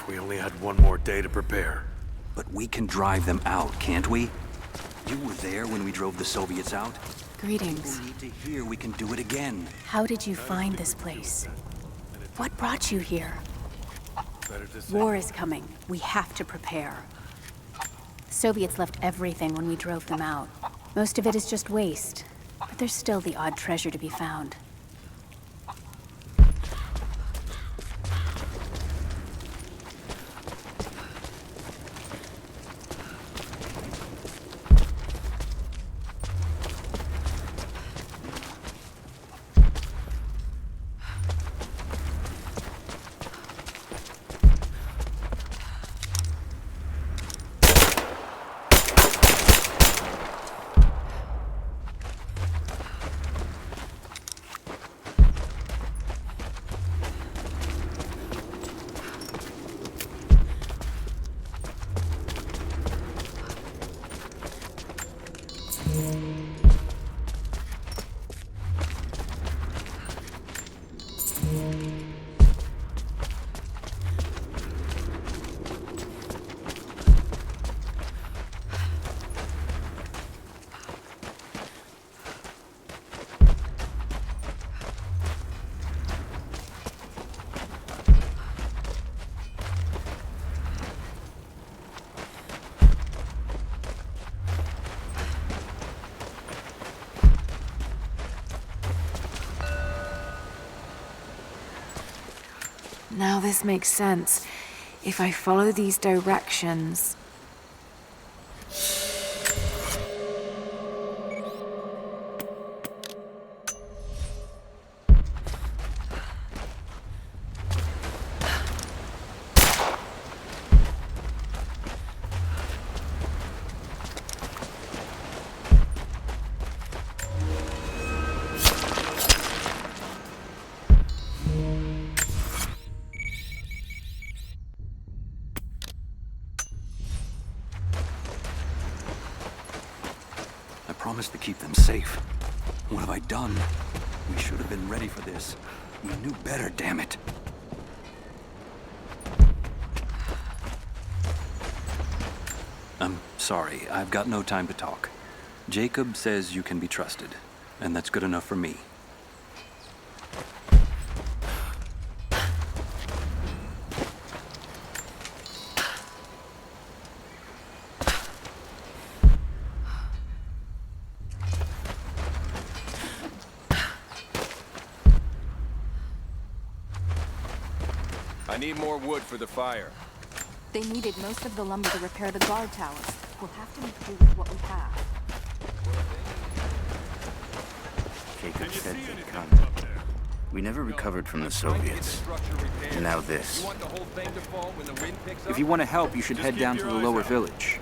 If we only had one more day to prepare. But we can drive them out, can't we? You were there when we drove the Soviets out. Greetings. We need to hear we can do it again. How did you find this place? What brought you here? Better to say. War is coming. We have to prepare. The Soviets left everything when we drove them out. Most of it is just waste, but there's still the odd treasure to be found. Now this makes sense. If I follow these directions... I promised to keep them safe. What have I done? We should have been ready for this. We knew better, damn it. I'm sorry, I've got no time to talk. Jacob says you can be trusted, and that's good enough for me. I need more wood for the fire. They needed most of the lumber to repair the guard towers. We'll have to make do with what we have. Jacob said they'd come. We never recovered from the Soviets. And now this. If you want to help, you should head down to the lower village.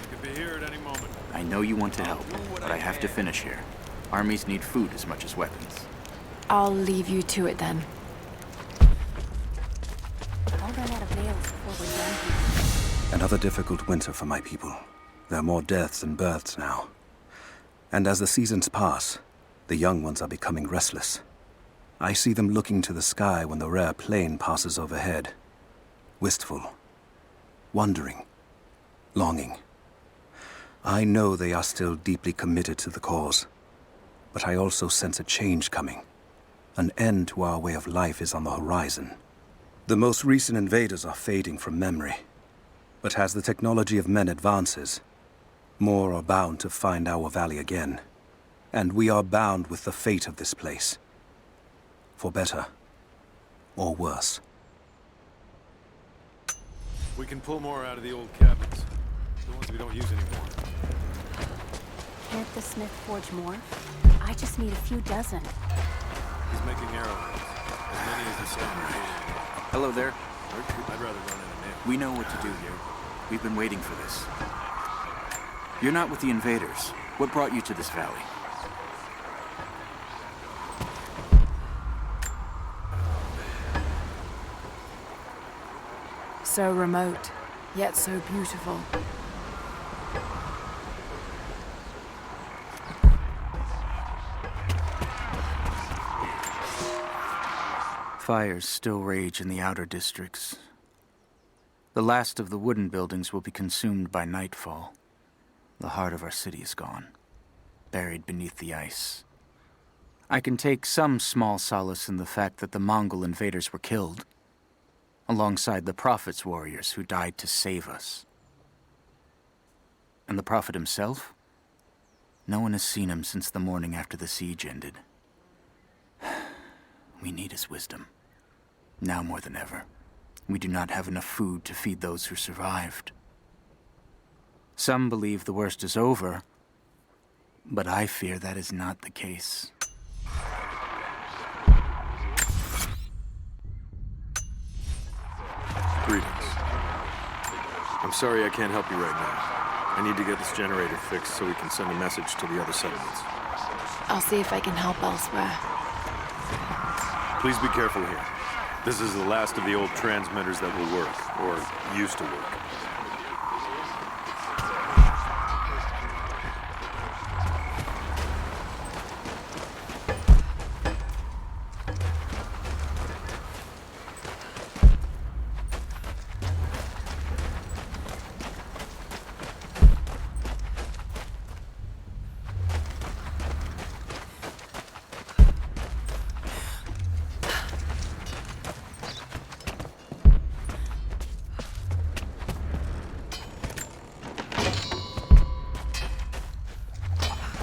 Could be here at any moment. I know you want to help, but I have to finish here. Armies need food as much as weapons. I'll leave you to it then. I'll run out of nails before we're done here. Another difficult winter for my people. There are more deaths than births now. And as the seasons pass, the young ones are becoming restless. I see them looking to the sky when the rare plane passes overhead. Wistful. Wondering. Longing. I know they are still deeply committed to the cause. But I also sense a change coming. An end to our way of life is on the horizon. The most recent invaders are fading from memory. But as the technology of men advances, more are bound to find our valley again. And we are bound with the fate of this place. For better or worse. We can pull more out of the old cabins. The ones we don't use anymore. Can't the smith forge more? I just need a few dozen. He's making arrowheads. As many as the samurai. Hello there. I'd rather run in a nail. We know what to do here. We've been waiting for this. You're not with the invaders. What brought you to this valley? So remote, yet so beautiful. Fires still rage in the outer districts. The last of the wooden buildings will be consumed by nightfall. The heart of our city is gone, buried beneath the ice. I can take some small solace in the fact that the Mongol invaders were killed, alongside the Prophet's warriors who died to save us. And the Prophet himself? No one has seen him since the morning after the siege ended. We need his wisdom, now more than ever. We do not have enough food to feed those who survived. Some believe the worst is over, but I fear that is not the case. Greetings. I'm sorry I can't help you right now. I need to get this generator fixed so we can send a message to the other settlements. I'll see if I can help elsewhere. Please be careful here. This is the last of the old transmitters that will work, or used to work.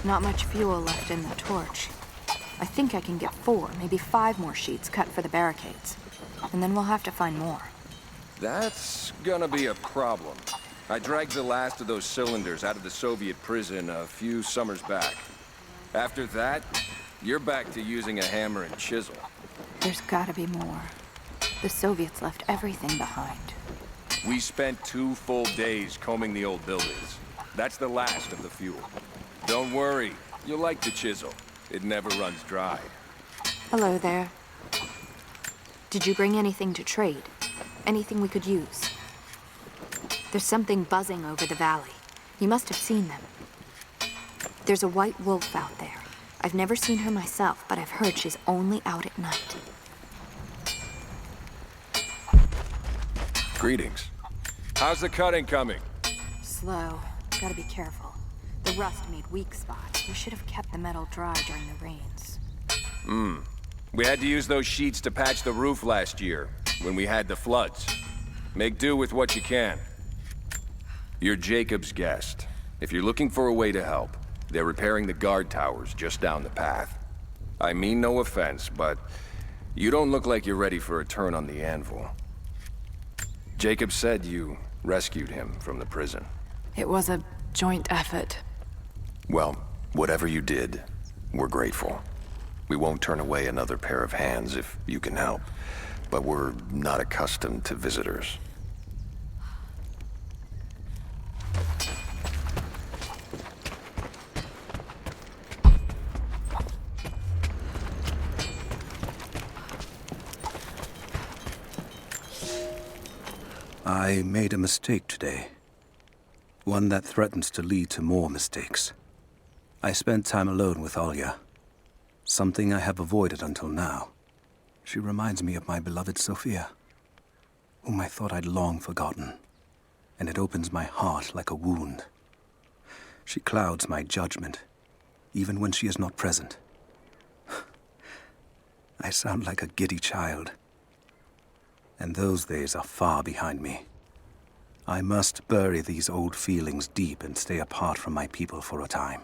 Not much fuel left in the torch. I think I can get 4, maybe 5 more sheets cut for the barricades. And then we'll have to find more. That's gonna be a problem. I dragged the last of those cylinders out of the Soviet prison a few summers back. After that, you're back to using a hammer and chisel. There's gotta be more. The Soviets left everything behind. We spent 2 full days combing the old buildings. That's the last of the fuel. Don't worry, you'll like the chisel. It never runs dry. Hello there. Did you bring anything to trade? Anything we could use? There's something buzzing over the valley. You must have seen them. There's a white wolf out there. I've never seen her myself, but I've heard she's only out at night. Greetings. How's the cutting coming? Slow. Gotta be careful. The rust made weak spots. We should have kept the metal dry during the rains. We had to use those sheets to patch the roof last year, when we had the floods. Make do with what you can. You're Jacob's guest. If you're looking for a way to help, they're repairing the guard towers just down the path. I mean no offense, but you don't look like you're ready for a turn on the anvil. Jacob said you rescued him from the prison. It was a joint effort. Well, whatever you did, we're grateful. We won't turn away another pair of hands if you can help, but we're not accustomed to visitors. I made a mistake today. One that threatens to lead to more mistakes. I spent time alone with Olya. Something I have avoided until now. She reminds me of my beloved Sophia, whom I thought I'd long forgotten, and it opens my heart like a wound. She clouds my judgment, even when she is not present. I sound like a giddy child, and those days are far behind me. I must bury these old feelings deep and stay apart from my people for a time.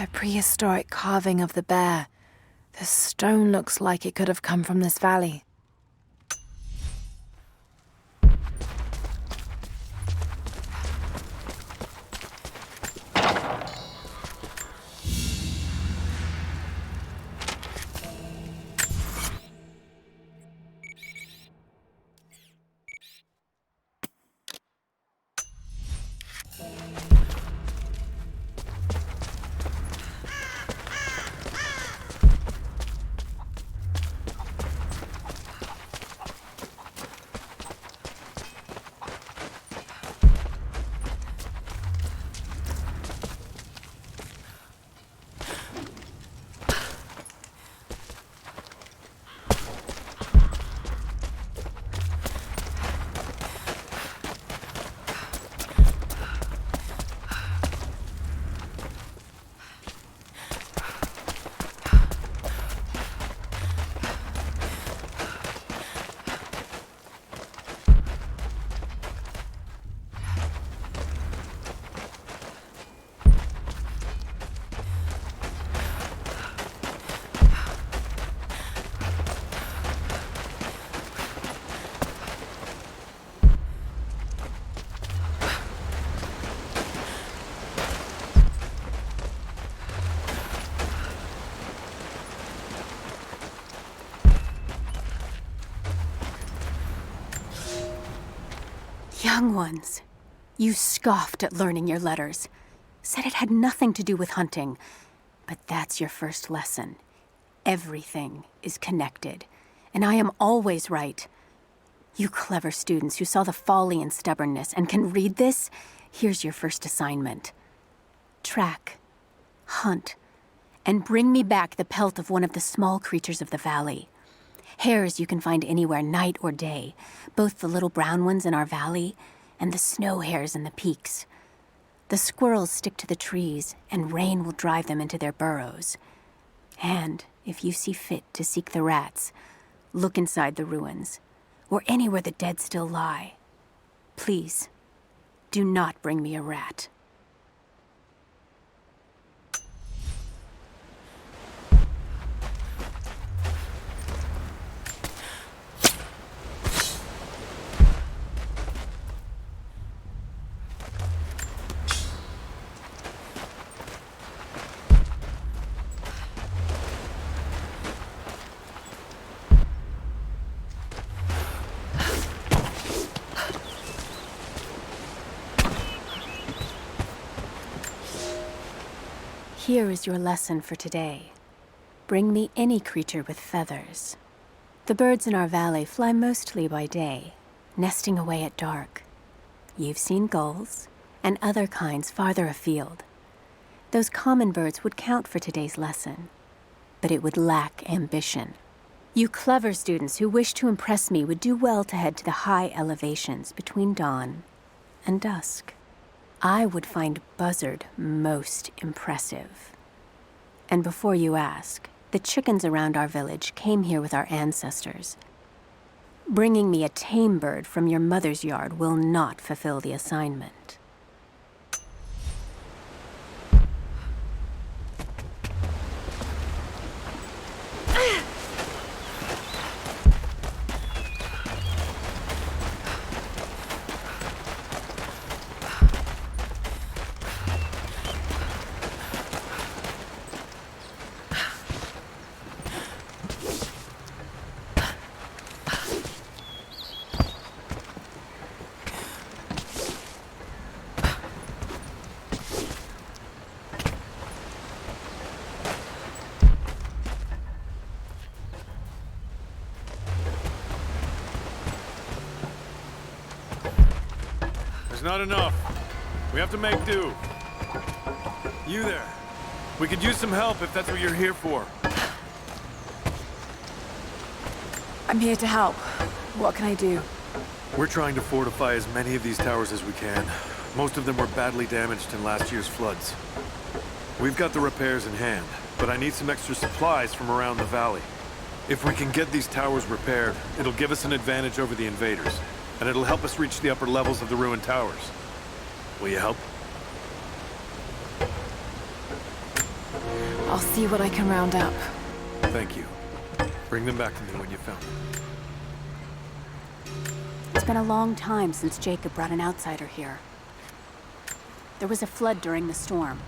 A prehistoric carving of the bear. The stone looks like it could have come from this valley. Young ones, you scoffed at learning your letters. Said it had nothing to do with hunting. But that's your first lesson. Everything is connected. And I am always right. You clever students who saw the folly and stubbornness and can read this, here's your first assignment. Track, hunt, and bring me back the pelt of one of the small creatures of the valley. Hares you can find anywhere, night or day, both the little brown ones in our valley and the snow hares in the peaks. The squirrels stick to the trees, and rain will drive them into their burrows. And if you see fit to seek the rats, look inside the ruins, or anywhere the dead still lie. Please, do not bring me a rat. Here is your lesson for today. Bring me any creature with feathers. The birds in our valley fly mostly by day, nesting away at dark. You've seen gulls and other kinds farther afield. Those common birds would count for today's lesson, but it would lack ambition. You clever students who wish to impress me would do well to head to the high elevations between dawn and dusk. I would find Buzzard most impressive. And before you ask, the chickens around our village came here with our ancestors. Bringing me a tame bird from your mother's yard will not fulfill the assignment. There's not enough. We have to make do. You there. We could use some help if that's what you're here for. I'm here to help. What can I do? We're trying to fortify as many of these towers as we can. Most of them were badly damaged in last year's floods. We've got the repairs in hand, but I need some extra supplies from around the valley. If we can get these towers repaired, it'll give us an advantage over the invaders, and it'll help us reach the upper levels of the ruined towers. Will you help? I'll see what I can round up. Thank you. Bring them back to me when you found them. It's been a long time since Jacob brought an outsider here. There was a flood during the storm.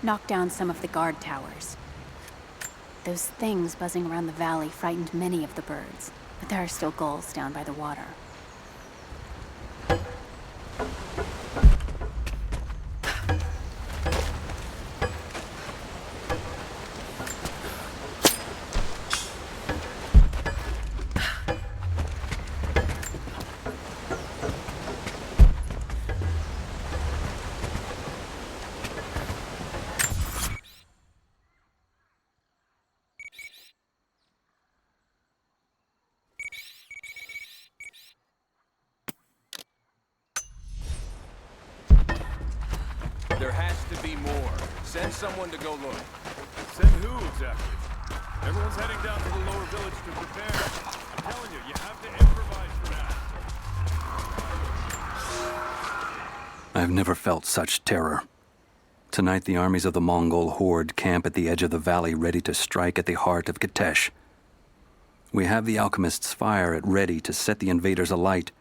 Knocked down some of the guard towers. Those things buzzing around the valley frightened many of the birds, but there are still gulls down by the water. There has to be more. Send someone to go look. Send who, exactly? Everyone's heading down to the lower village to prepare. I'm telling you, you have to improvise for now. I've never felt such terror. Tonight, the armies of the Mongol horde camp at the edge of the valley, ready to strike at the heart of Kitesh. We have the alchemist's fire at ready to set the invaders alight.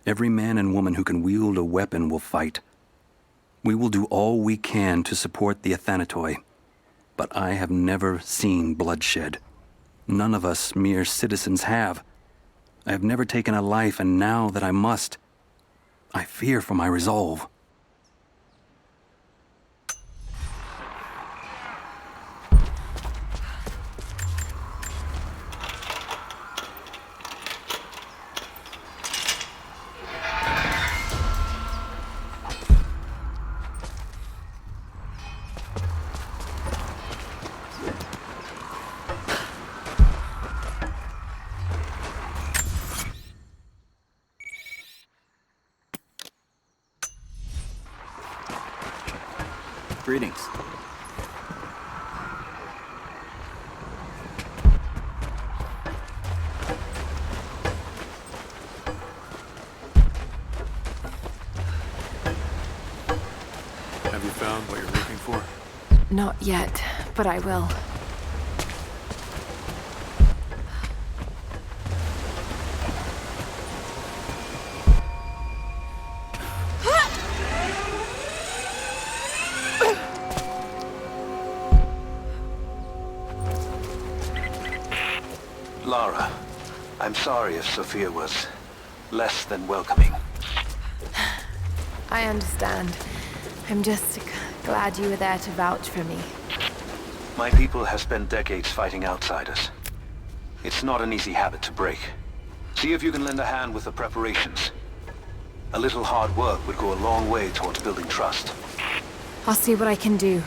Every man and woman who can wield a weapon will fight. We will do all we can to support the Athanatoi, but I have never seen bloodshed. None of us mere citizens have. I have never taken a life, and now that I must, I fear for my resolve. Greetings. Have you found what you're looking for? Not yet, but I will. Lara, I'm sorry if Sophia was less than welcoming. I understand. I'm just glad you were there to vouch for me. My people have spent decades fighting outsiders. It's not an easy habit to break. See if you can lend a hand with the preparations. A little hard work would go a long way towards building trust. I'll see what I can do.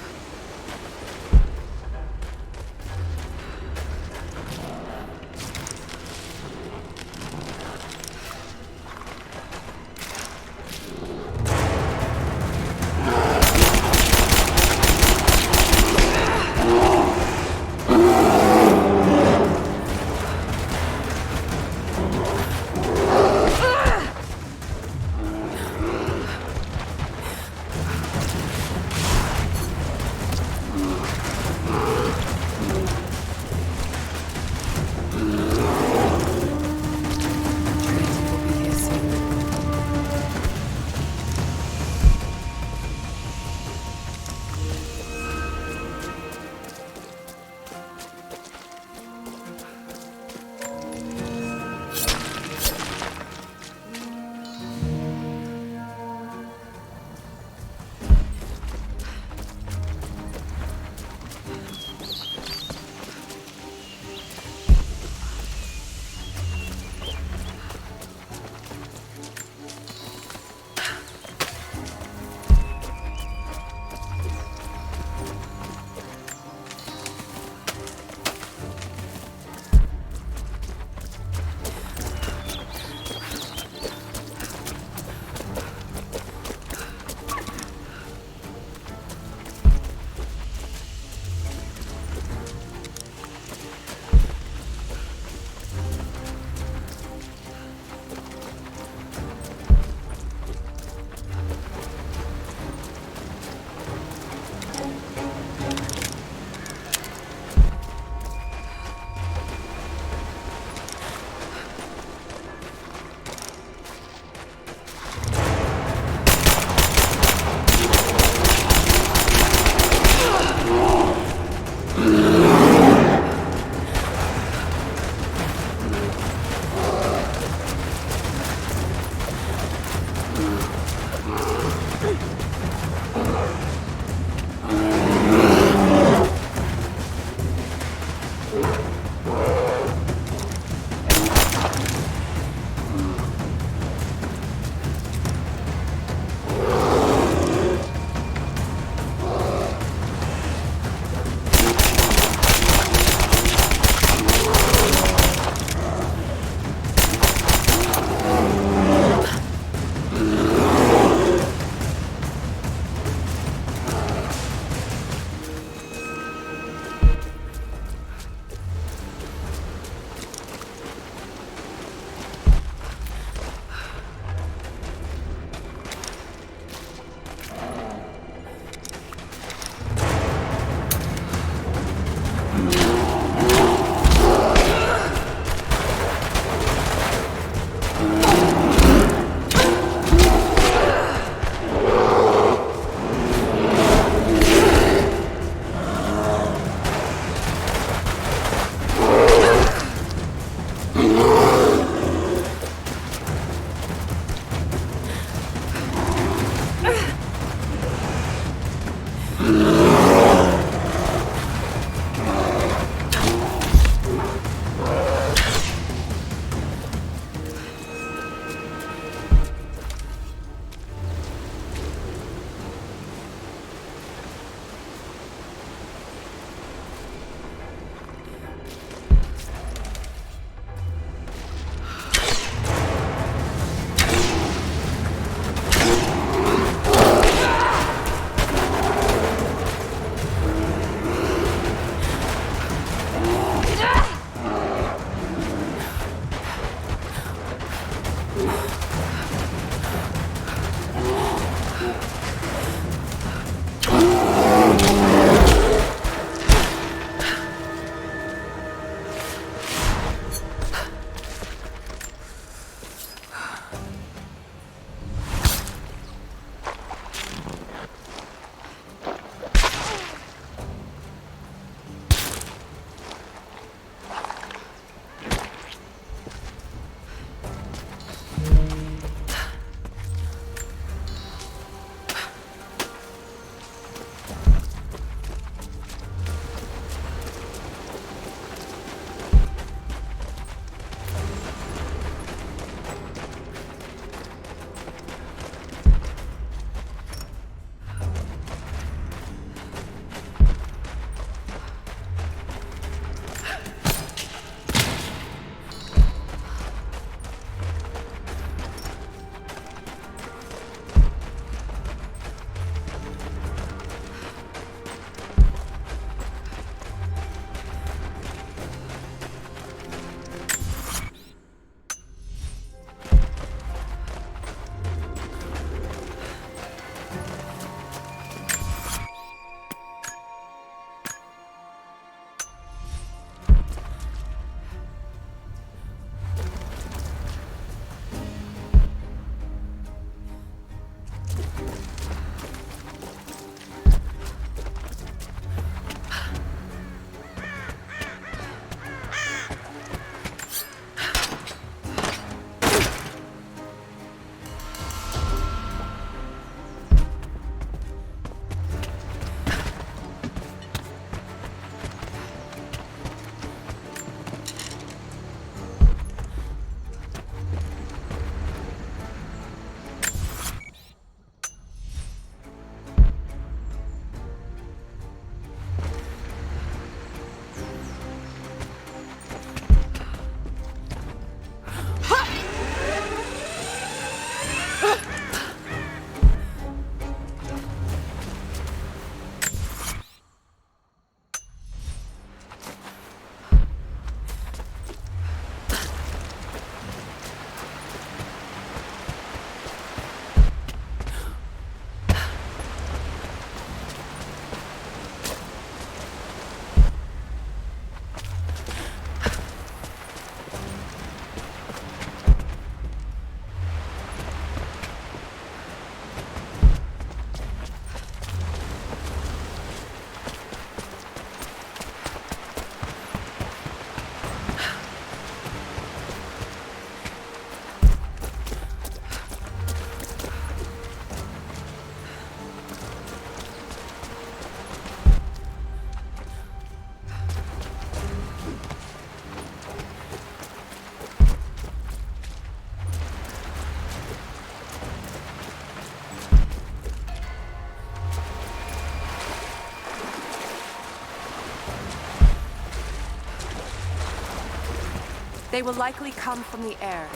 They will likely come from the air.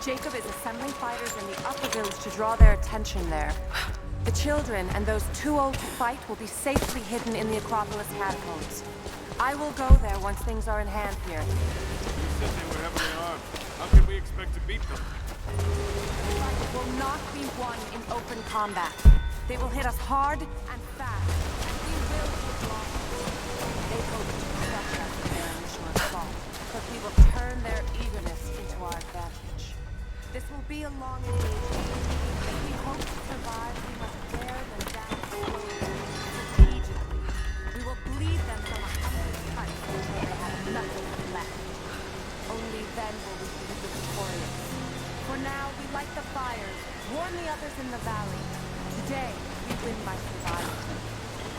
Jacob is assembling fighters in the upper village to draw their attention there. The children and those too old to fight will be safely hidden in the Acropolis catacombs. I will go there once things are in hand here. You said they were heavily armed. How can we expect to beat them? The fight will not be won in open combat. They will hit us hard and fast, and we will take losses. They hope to crush us in their initial assault, but we will turn their eagerness into our advantage. This will be a long engagement. If we hope to survive, we must wear them down slowly, strategically. We will bleed them from 100 cuts until they have nothing left. Only then will we be victorious. For now, we light the fires, warn the others in the valley. Today, we win by survival.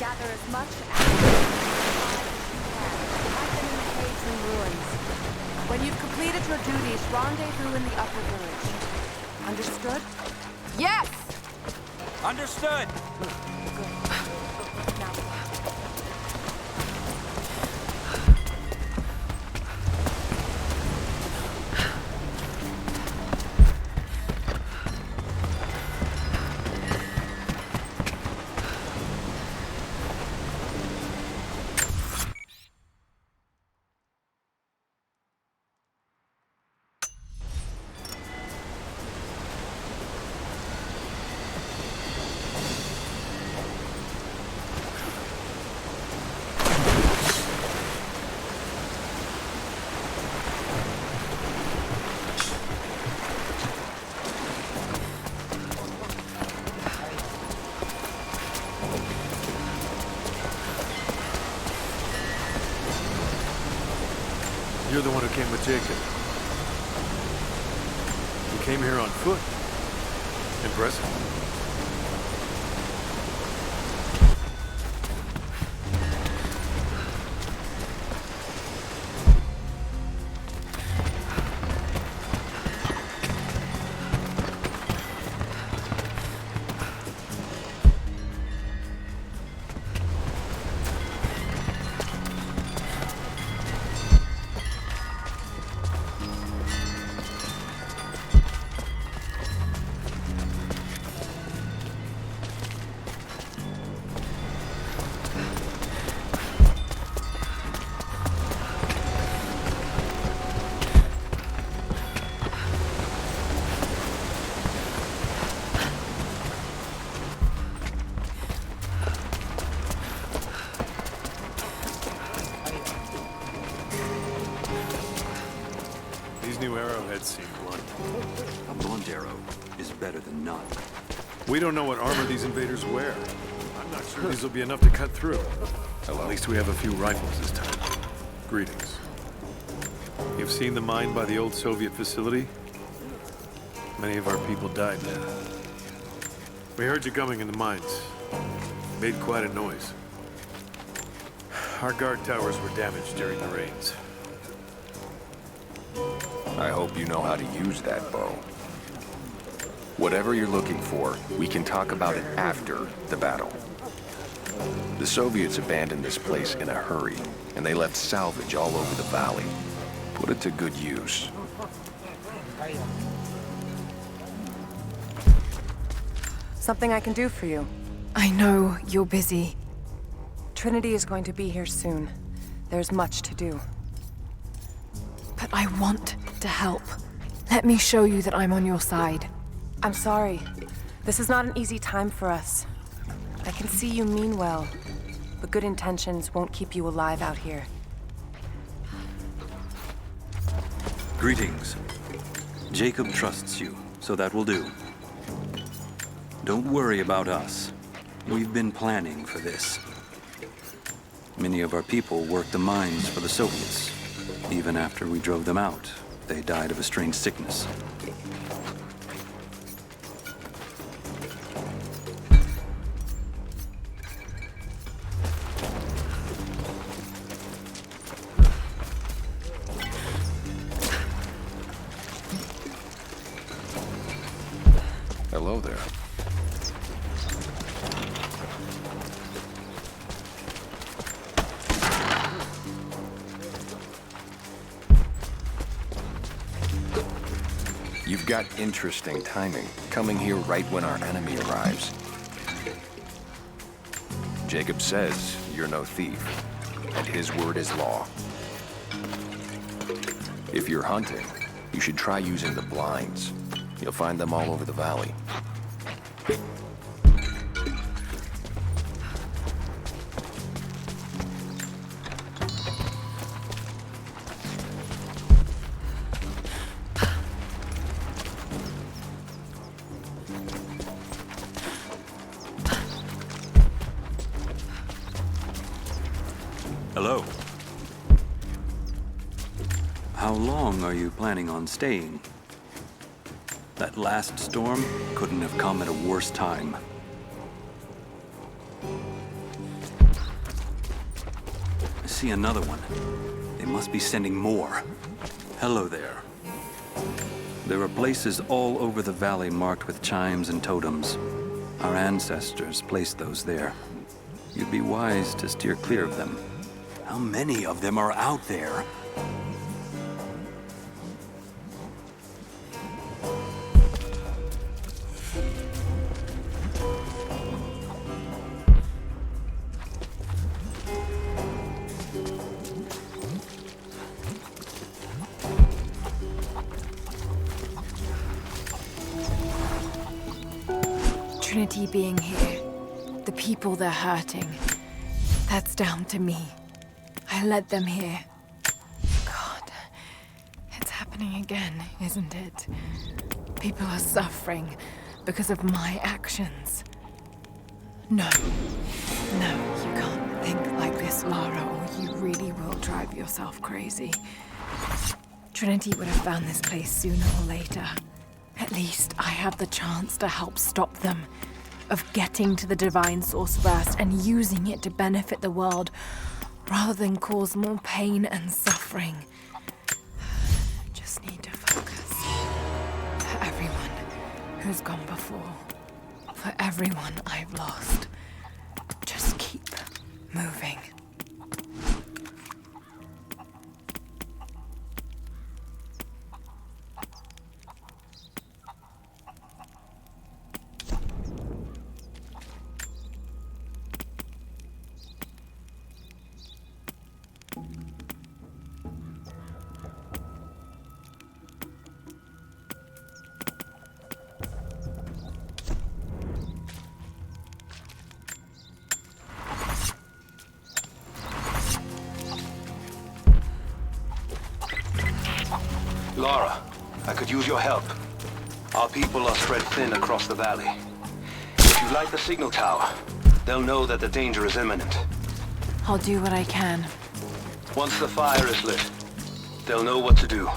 Gather as much as you can, hide them in the caves and ruins. When you've completed your duties, rendezvous in the upper village. Understood? Yes! Understood! Good. Now, You're the one who came with Jacob. You came here on foot. Impressive. New arrowheads seem blunt. A blunt arrow is better than none. We don't know what armor these invaders wear. I'm not sure these will be enough to cut through. At least we have a few rifles this time. Greetings. You've seen the mine by the old Soviet facility? Many of our people died there. We heard you coming in the mines. Made quite a noise. Our guard towers were damaged during the raids. I hope you know how to use that bow. Whatever you're looking for, we can talk about it after the battle. The Soviets abandoned this place in a hurry, and they left salvage all over the valley. Put it to good use. something I can do for you. I know you're busy. Trinity is going to be here soon. There's much to do. But I want to help. Let me show you that I'm on your side. I'm sorry. This is not an easy time for us. I can see you mean well, but good intentions won't keep you alive out here. Greetings. Jacob trusts you, so that will do. Don't worry about us. We've been planning for this. Many of our people worked the mines for the Soviets. Even after we drove them out, they died of a strange sickness. Hello there. You've got interesting timing, coming here right when our enemy arrives. Jacob says you're no thief, and his word is law. If you're hunting, you should try using the blinds. You'll find them all over the valley. Hello. How long are you planning on staying? That last storm couldn't have come at a worse time. I see another one. They must be sending more. Hello there. There are places all over the valley marked with chimes and totems. Our ancestors placed those there. You'd be wise to steer clear of them. How many of them are out there? Trinity being here, the people they're hurting, that's down to me. I led them here. God, it's happening again, isn't it? People are suffering because of my actions. No, you can't think like this, Lara, or you really will drive yourself crazy. Trinity would have found this place sooner or later. At least I have the chance to help stop them. Of getting to the divine source first and using it to benefit the world, rather than cause more pain and suffering. Just need to focus. For everyone who's gone before. For everyone I've lost. Just keep moving. Lara, I could use your help. Our people are spread thin across the valley. If you light the signal tower, they'll know that the danger is imminent. I'll do what I can. Once the fire is lit, they'll know what to do.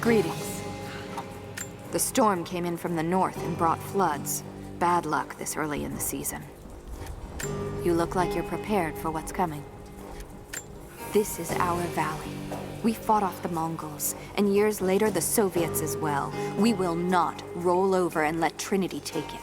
Greetings. The storm came in from the north and brought floods. Bad luck this early in the season. You look like you're prepared for what's coming. This is our valley. We fought off the Mongols, and years later the Soviets as well. We will not roll over and let Trinity take it.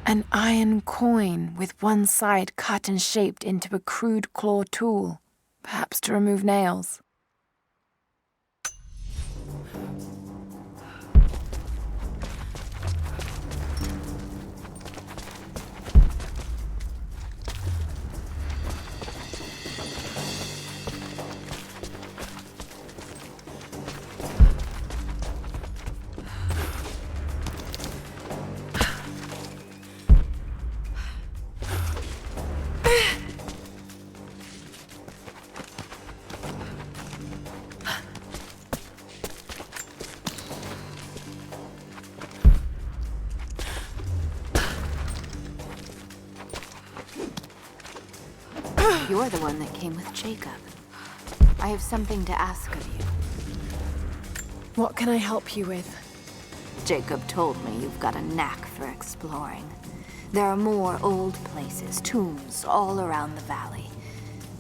An iron coin with one side cut and shaped into a crude claw tool, perhaps to remove nails. You're the one that came with Jacob. I have something to ask of you. What can I help you with? Jacob told me you've got a knack for exploring. There are more old places, tombs, all around the valley.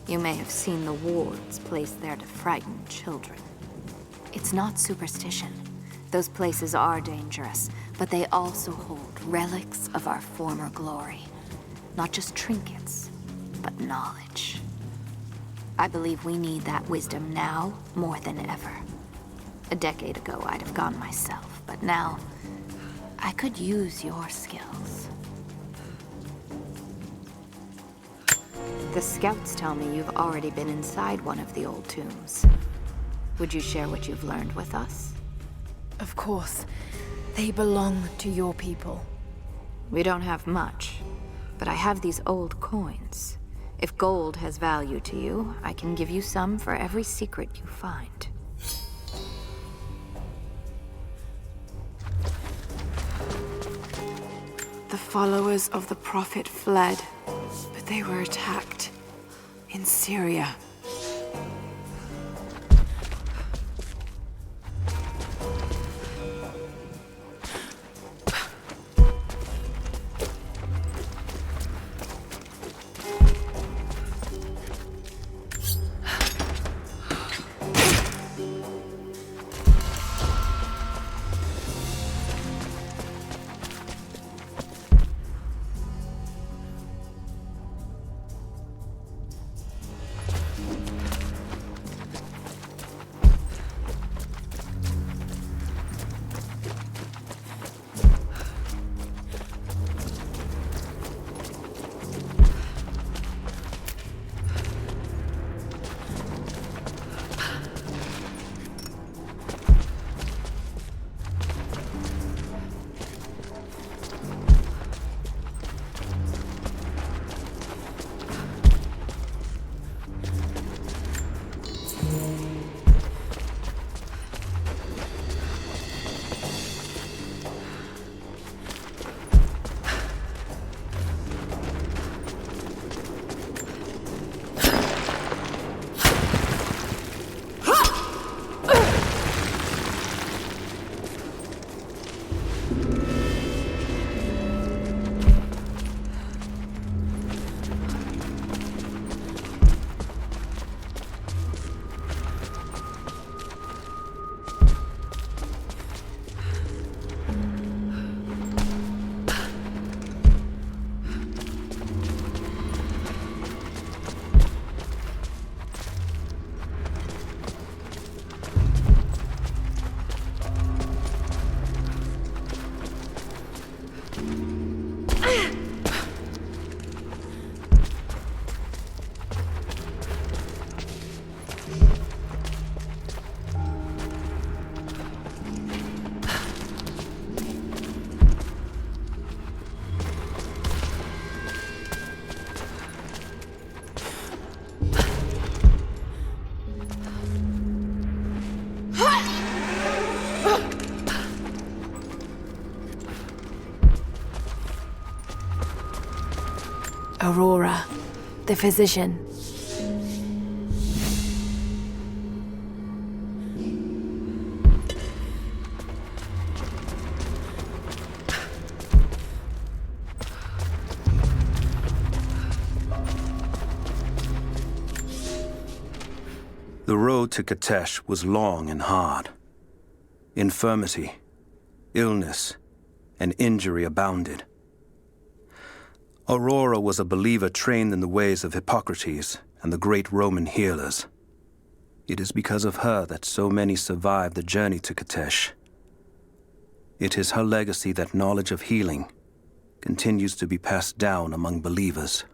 You may have seen the wards placed there to frighten children. It's not superstition. Those places are dangerous, but they also hold relics of our former glory. Not just trinkets, but knowledge. I believe we need that wisdom now more than ever. A decade ago, I'd have gone myself, but now, I could use your skills. The scouts tell me you've already been inside one of the old tombs. Would you share what you've learned with us? Of course. They belong to your people. We don't have much, but I have these old coins. If gold has value to you, I can give you some for every secret you find. The followers of the Prophet fled, but they were attacked in Syria. Aurora, the physician. The road to Katesh was long and hard. Infirmity, illness, and injury abounded. Aurora was a believer trained in the ways of Hippocrates and the great Roman healers. It is because of her that so many survived the journey to Katesh. It is her legacy that knowledge of healing continues to be passed down among believers.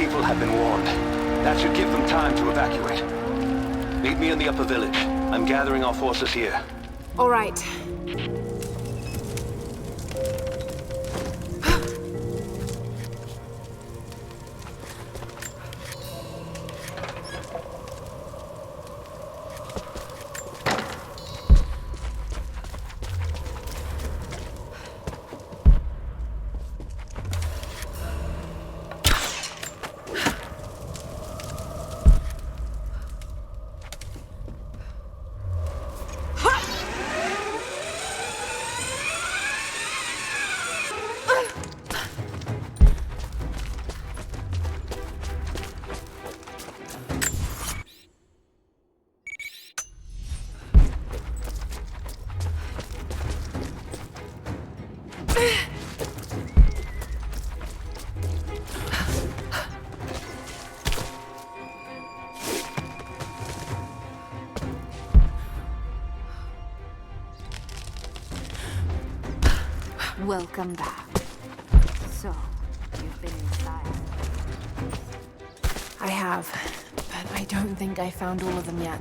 people have been warned. That should give them time to evacuate. Meet me in the upper village. I'm gathering our forces here. All right. Welcome back. So, you've been inside. I have, but I don't think I found all of them yet.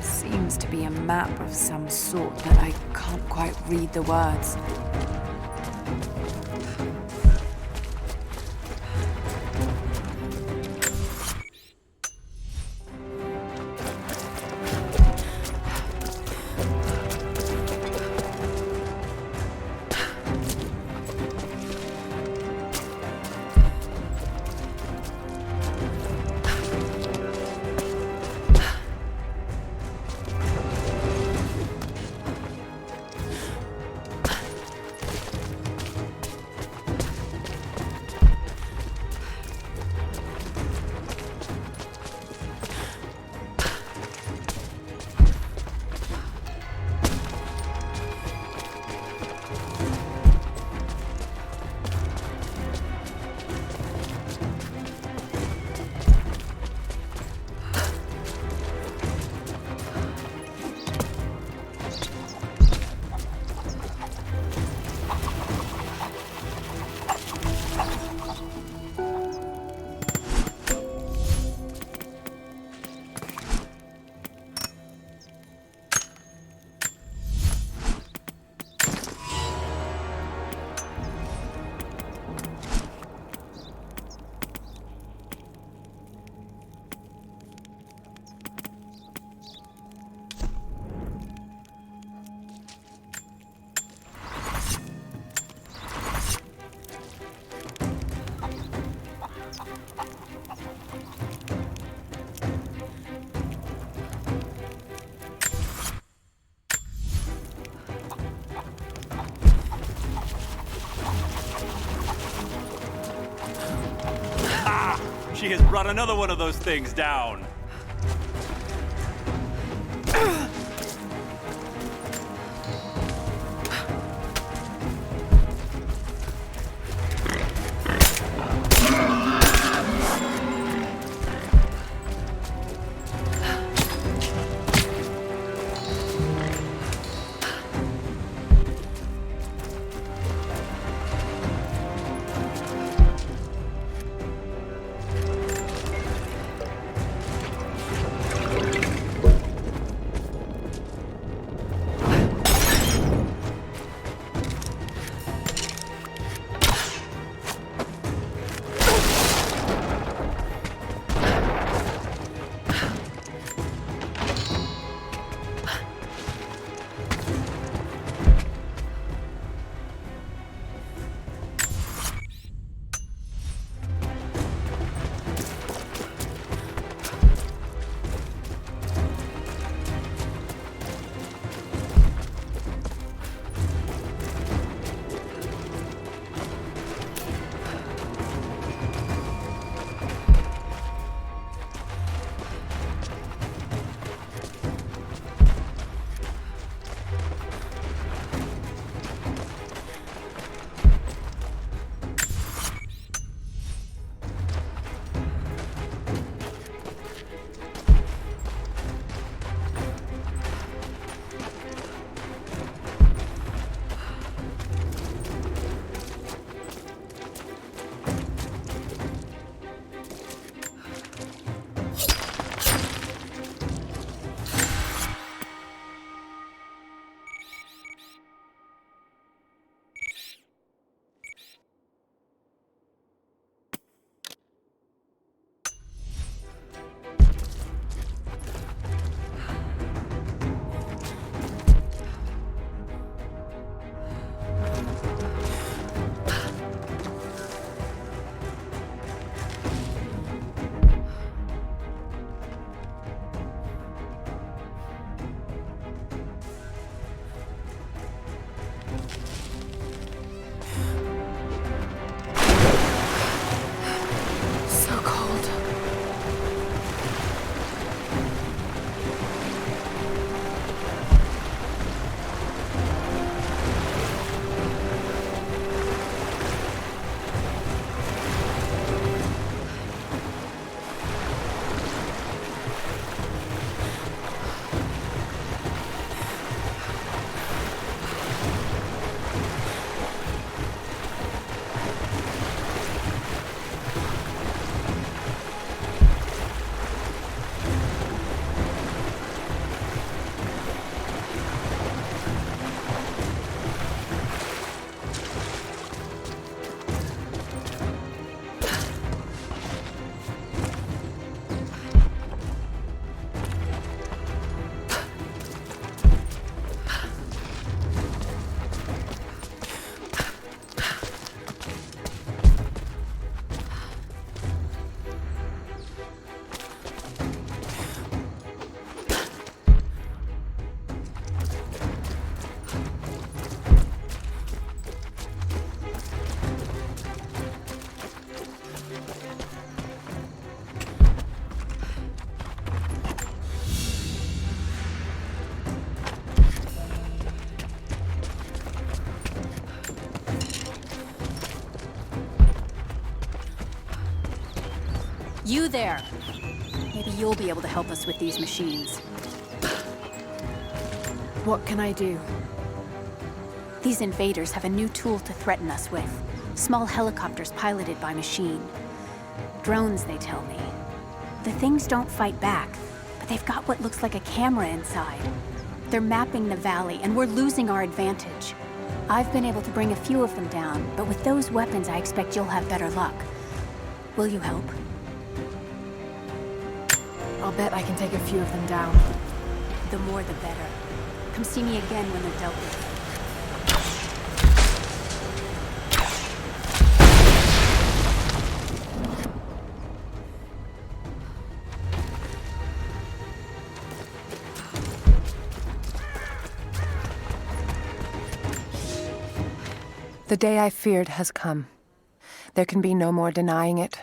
Seems to be a map of some sort, but I can't quite read the words. She has brought another one of those things down. You there! Maybe you'll be able to help us with these machines. What can I do? These invaders have a new tool to threaten us with. Small helicopters piloted by machine. Drones, they tell me. The things don't fight back, but they've got what looks like a camera inside. They're mapping the valley, and we're losing our advantage. I've been able to bring a few of them down, but with those weapons, I expect you'll have better luck. Will you help? I'll bet I can take a few of them down. The more the better. Come see me again when they're dealt with. The day I feared has come. There can be no more denying it.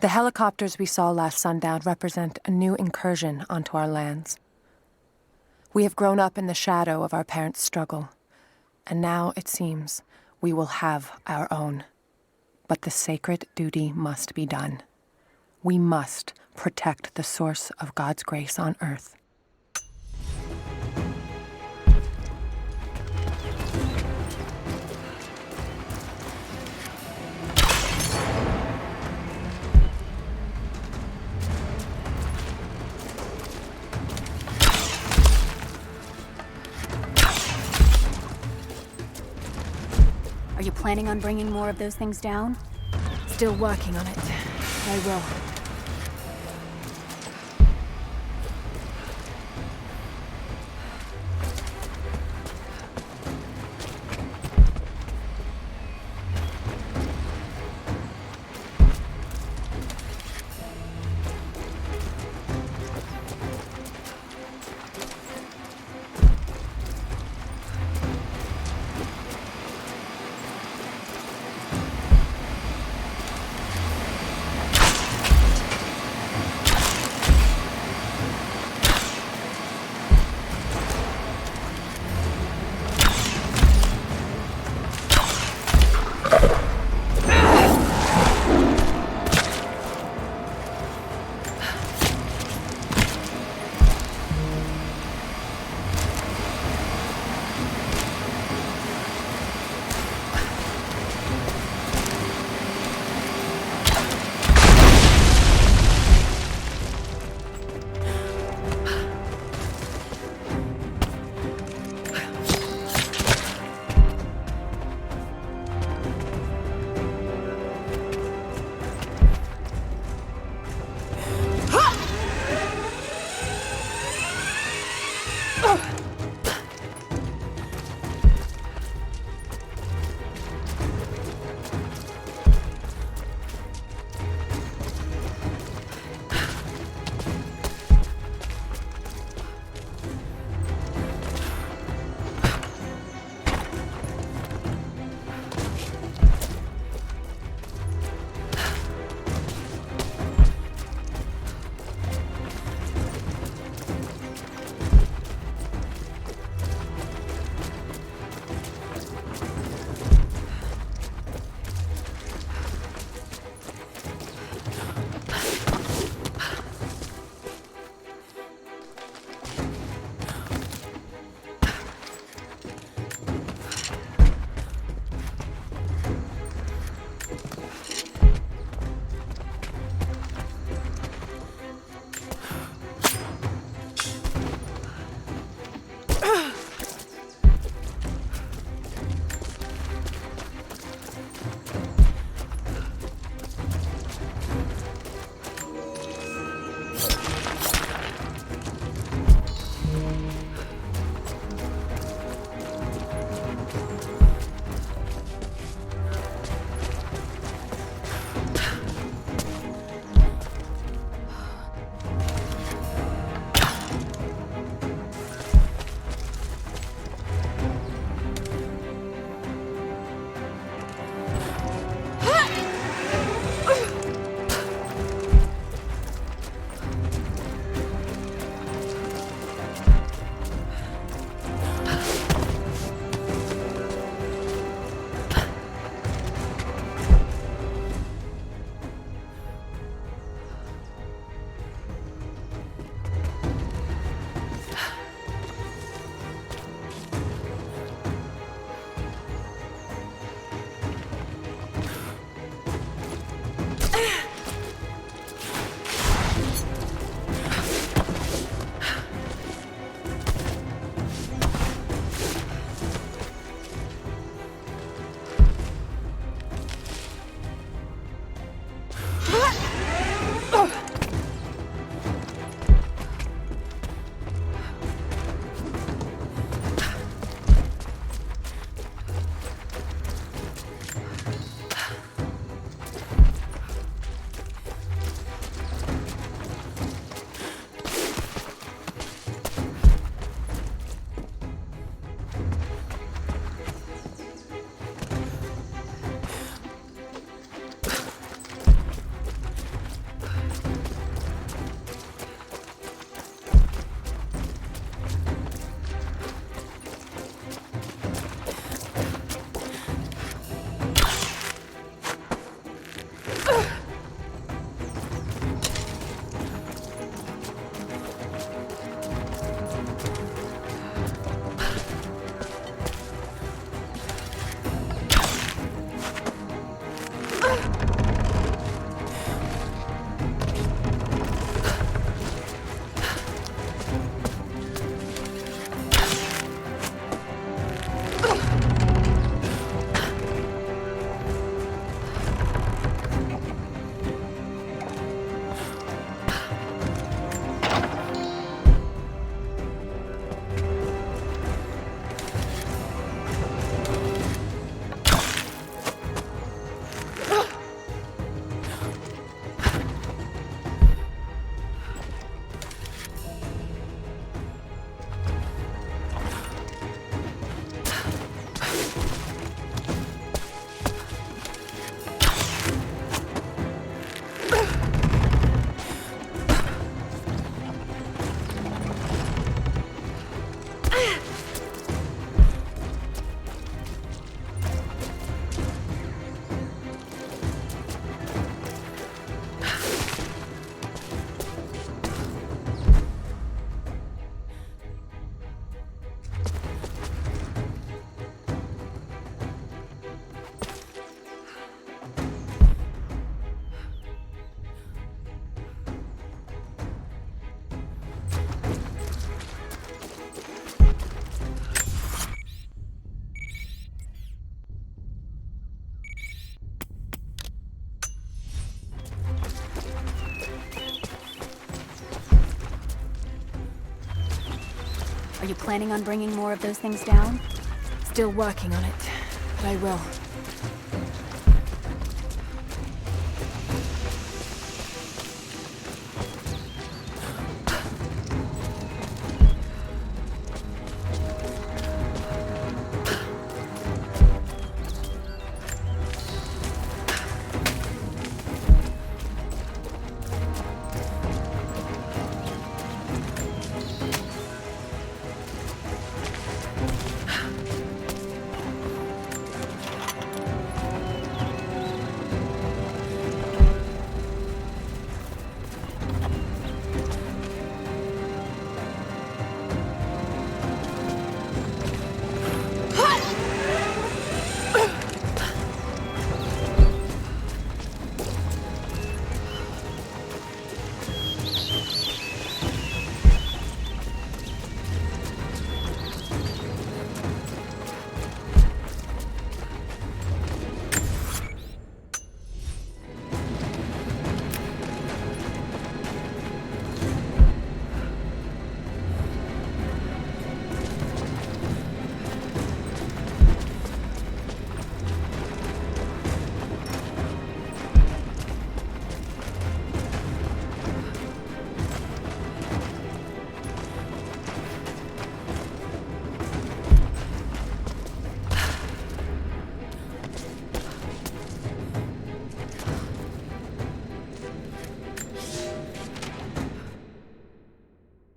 The helicopters we saw last sundown represent a new incursion onto our lands. We have grown up in the shadow of our parents' struggle, and now it seems we will have our own. But the sacred duty must be done. We must protect the source of God's grace on earth. Are you planning on bringing more of those things down? Still working on it. I will. Are you planning on bringing more of those things down? Still working on it, but I will.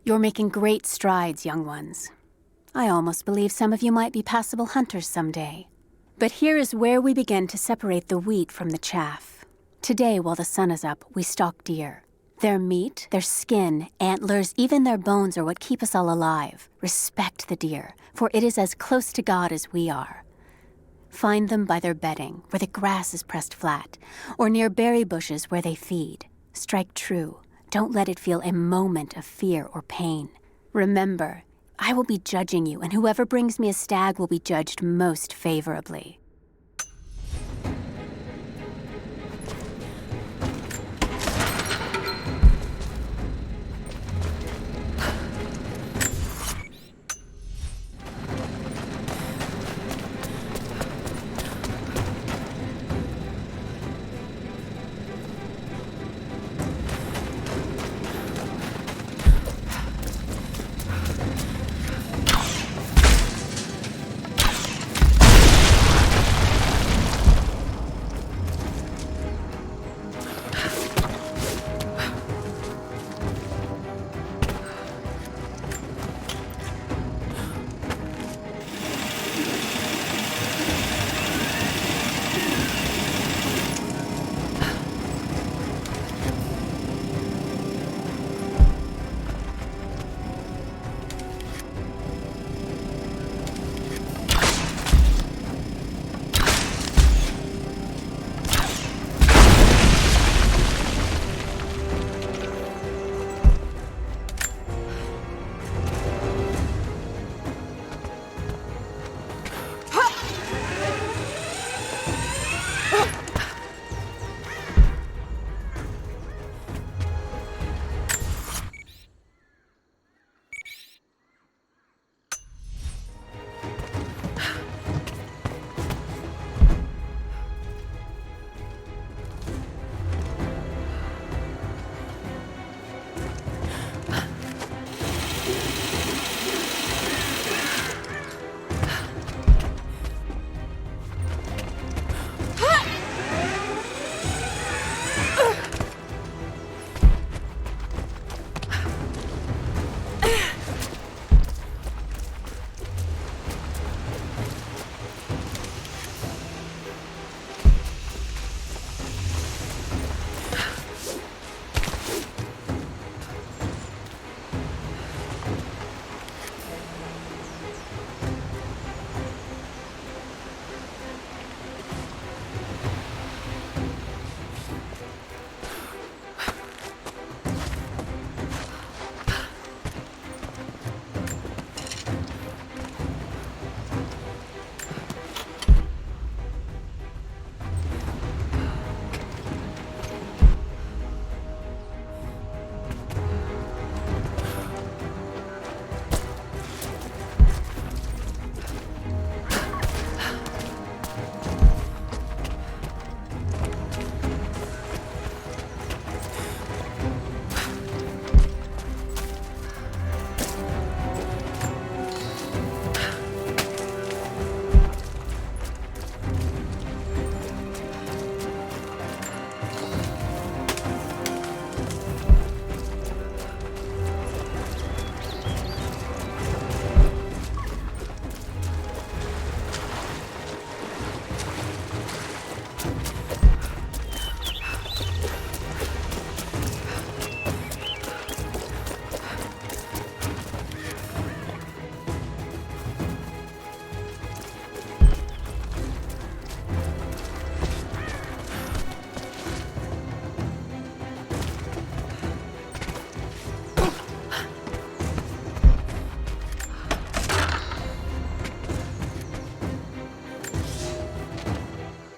You're making great strides, young ones. I almost believe some of you might be passable hunters someday. But here is where we begin to separate the wheat from the chaff. Today, while the sun is up, we stalk deer. Their meat, their skin, antlers, even their bones are what keep us all alive. Respect the deer, for it is as close to God as we are. Find them by their bedding, where the grass is pressed flat, or near berry bushes where they feed. Strike true. Don't let it feel a moment of fear or pain. Remember, I will be judging you, and whoever brings me a stag will be judged most favorably.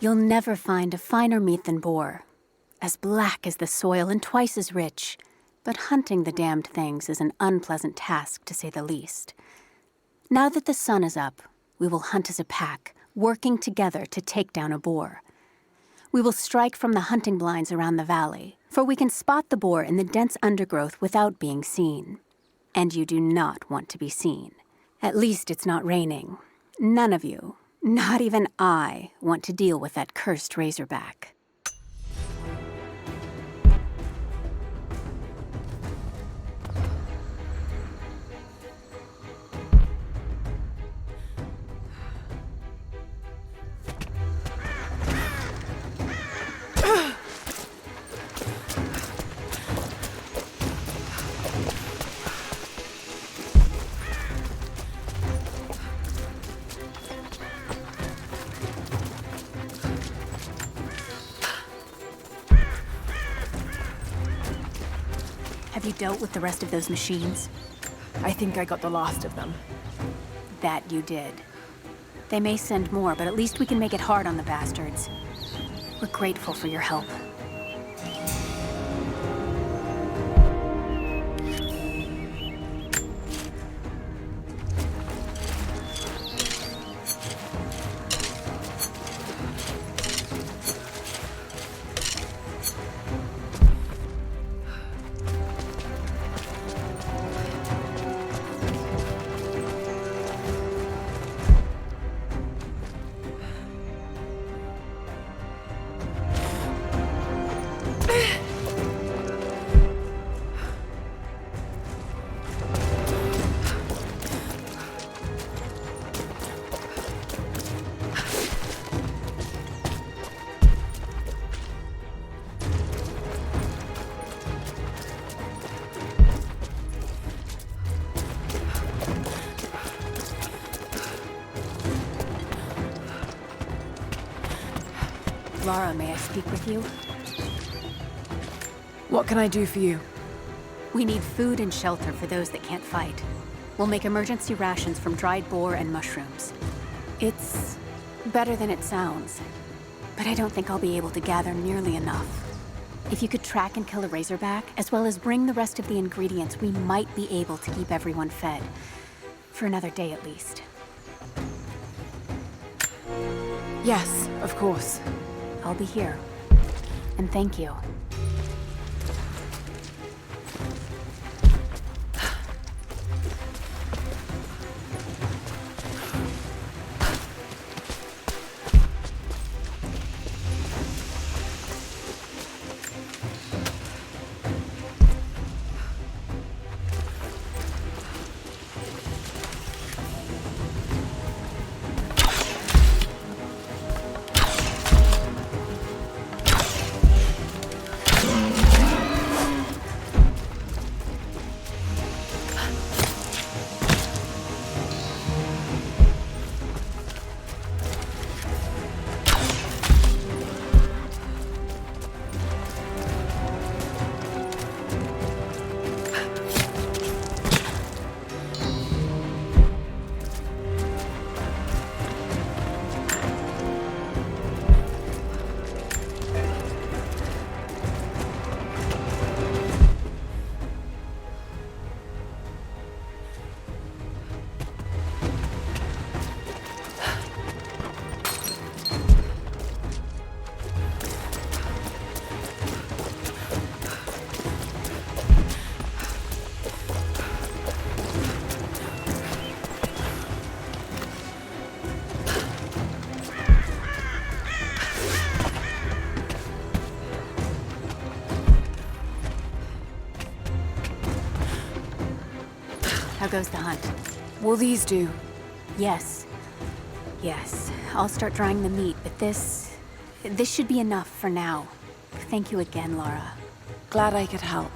You'll never find a finer meat than boar. As black as the soil and twice as rich. But hunting the damned things is an unpleasant task, to say the least. Now that the sun is up, we will hunt as a pack, working together to take down a boar. We will strike from the hunting blinds around the valley, for we can spot the boar in the dense undergrowth without being seen. And you do not want to be seen. At least it's not raining. None of you, not even I, want to deal with that cursed razorback. Have you dealt with the rest of those machines? I think I got the last of them. That you did. They may send more, but at least we can make it hard on the bastards. We're grateful for your help. Lara, may I speak with you? What can I do for you? We need food and shelter for those that can't fight. We'll make emergency rations from dried boar and mushrooms. It's better than it sounds, but I don't think I'll be able to gather nearly enough. If you could track and kill a razorback, as well as bring the rest of the ingredients, we might be able to keep everyone fed. For another day at least. Yes, of course. I'll be here. And thank you. How goes the hunt? Will these do? Yes. Yes. I'll start drying the meat, but this should be enough for now. Thank you again, Lara. Glad I could help.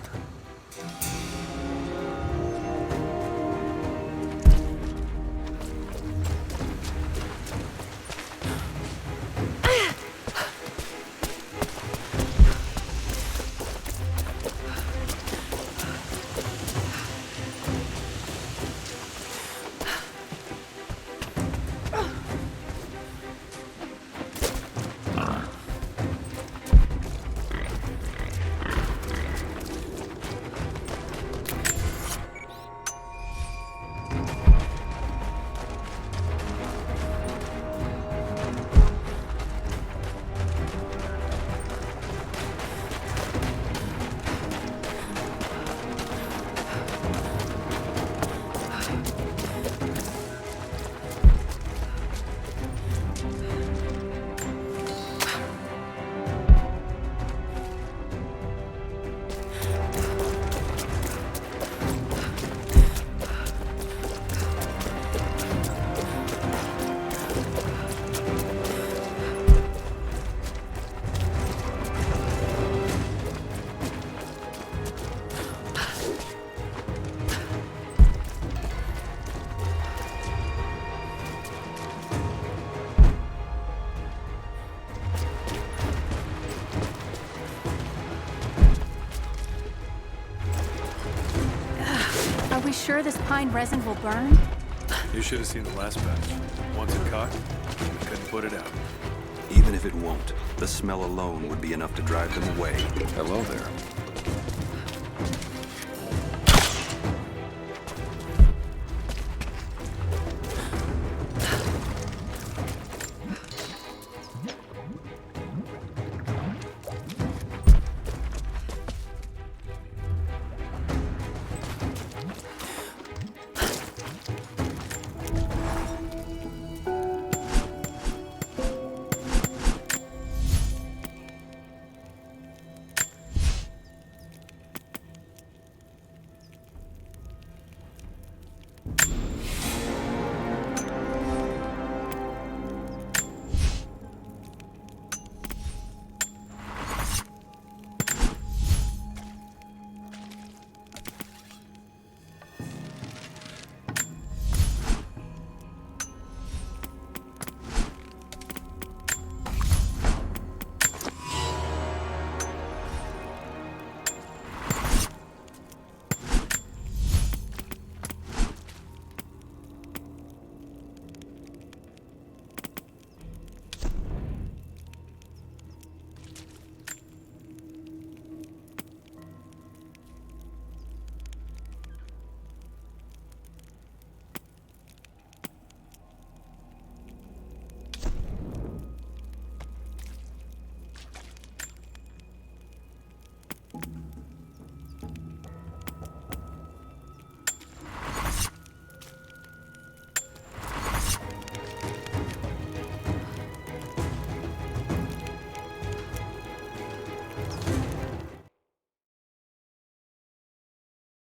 sure this pine resin will burn? You should have seen the last batch. Once it caught, we couldn't put it out. Even if it won't, the smell alone would be enough to drive them away. Hello there.